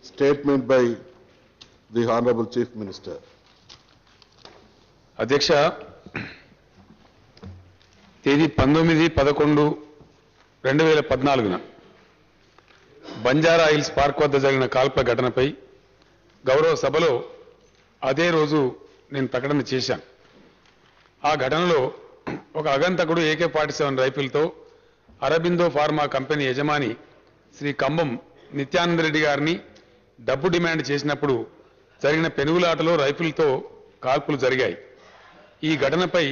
Statement by the Honorable Chief Minister. అధ్యక్ష, తేదీ 19-11-2014న Banjara hills park వద్ద జరిగిన కాల్పుల ఘటనపై గౌరవ సభలో అదే రోజు నేను ప్రకటన చేశాను. ఆ ఘటనలో ఒక అగంతకుడు AK-47 రైఫిల్తో అరబిందో ఫార్మా కంపెనీ యజమాని శ్రీ కంబం నిత్యానంద రెడ్డి గారిని డబ్బు డిమాండ్ చేసినప్పుడు జరిగిన పెనుగులాటలో రైఫిల్తో కాల్పులు జరిగాయి. ఈ ఘటనపై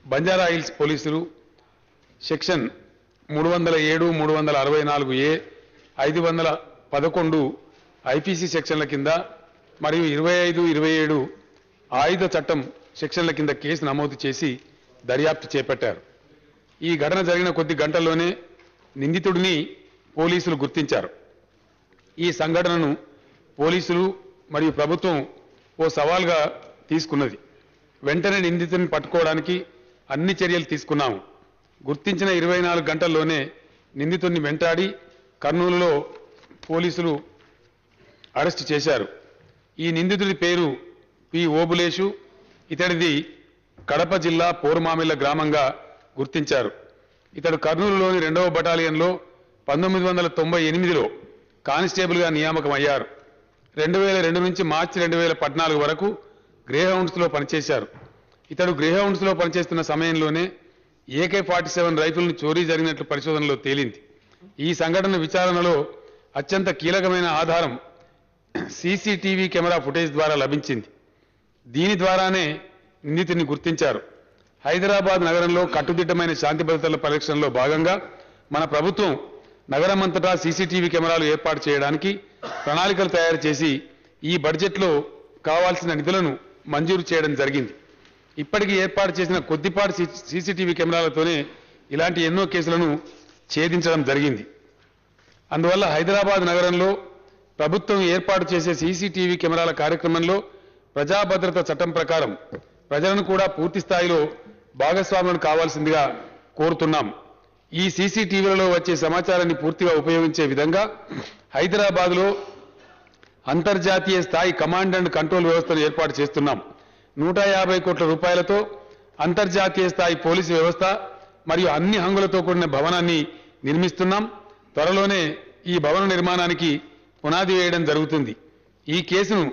బంజారా హిల్స్ పోలీసులు సెక్షన్ 307, 364A, 511 IPC సెక్షన్ల కింద మరియు 25, 27 ఆయుధ చట్టం సెక్షన్ల కింద కేసు నమోదు చేసి దర్యాప్తు చేపట్టారు. ఈ ఘటన జరిగిన కొద్ది గంటల్లోనే నిందితుడిని పోలీసులు గుర్తించారు. ఈ సంఘటనను పోలీసులు మరియు ప్రభుత్వం ఓ సవాల్గా తీసుకున్నది. వెంటనే నిందితుడిని పట్టుకోవడానికి అన్ని చర్యలు తీసుకున్నాము. గుర్తించిన 24 గంటల్లోనే నిందితుడిని వెంటాడి కర్నూలులో పోలీసులు అరెస్టు చేశారు. ఈ నిందితుడి పేరు పి. ఓబులేషు. ఇతడిది కడప జిల్లా పోరుమామిళ్ల గ్రామంగా గుర్తించారు. ఇతడు కర్నూలులోని 2వ బటాలియన్లో 1998లో కానిస్టేబుల్గా నియామకమయ్యారు. 2002 నుంచి మార్చి 2014 వరకు గ్రేహౌండ్స్లో పనిచేశారు. ఇతడు గ్రేహౌండ్స్లో పనిచేస్తున్న సమయంలోనే AK-47 రైఫిల్ను చోరీ జరిగినట్లు పరిశోధనలో తేలింది. ఈ సంఘటన విచారణలో అత్యంత కీలకమైన ఆధారం CCTV కెమెరా ఫుటేజ్ ద్వారా లభించింది. దీని ద్వారానే నిందితుడిని గుర్తించారు. హైదరాబాద్ నగరంలో కట్టుదిట్టమైన శాంతి భద్రతల పరిరక్షణలో భాగంగా మన ప్రభుత్వం నగరమంతటా CCTV కెమెరాలు ఏర్పాటు చేయడానికి ప్రణాళికలు తయారు చేసి ఈ బడ్జెట్లో కావాల్సిన నిధులను మంజూరు చేయడం జరిగింది. ఇప్పటికీ ఏర్పాటు చేసిన కొద్దిపాటి CCTV కెమెరాలతోనే ఇలాంటి ఎన్నో కేసులను ఛేదించడం జరిగింది. అందువల్ల హైదరాబాద్ నగరంలో ప్రభుత్వం ఏర్పాటు చేసే CCTV కెమెరాల కార్యక్రమంలో ప్రజా భద్రత చట్టం ప్రకారం ప్రజలను కూడా పూర్తి స్థాయిలో భాగస్వాములను కావాల్సిందిగా కోరుతున్నాం. ఈ CCTVలలో వచ్చే సమాచారాన్ని పూర్తిగా ఉపయోగించే విధంగా హైదరాబాద్లో అంతర్జాతీయ స్థాయి కమాండ్ అండ్ కంట్రోల్ వ్యవస్థను ఏర్పాటు చేస్తున్నాం. 150 కోట్ల రూపాయలతో అంతర్జాతీయ స్థాయి పోలీసు వ్యవస్థ మరియు అన్ని హంగులతో కూడిన భవనాన్ని నిర్మిస్తున్నాం. త్వరలోనే ఈ భవన నిర్మాణానికి పునాది వేయడం జరుగుతుంది. ఈ కేసును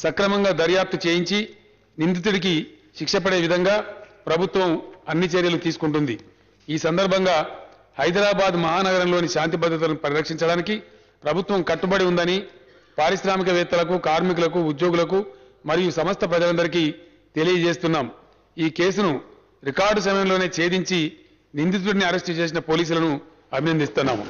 సక్రమంగా దర్యాప్తు చేయించి నిందితుడికి శిక్ష పడే విధంగా ప్రభుత్వం అన్ని చర్యలు తీసుకుంటుంది. ఈ సందర్భంగా హైదరాబాద్ మహానగరంలోని శాంతి భద్రతలను పరిరక్షించడానికి ప్రభుత్వం కట్టుబడి ఉందని పారిశ్రామికవేత్తలకు, కార్మికులకు, ఉద్యోగులకు మరియు సమస్త ప్రజలందరికీ తెలియజేస్తున్నాం. ఈ కేసును రికార్డు సమయంలోనే ఛేదించి నిందితుడిని అరెస్టు చేసిన పోలీసులను అభినందిస్తున్నాము.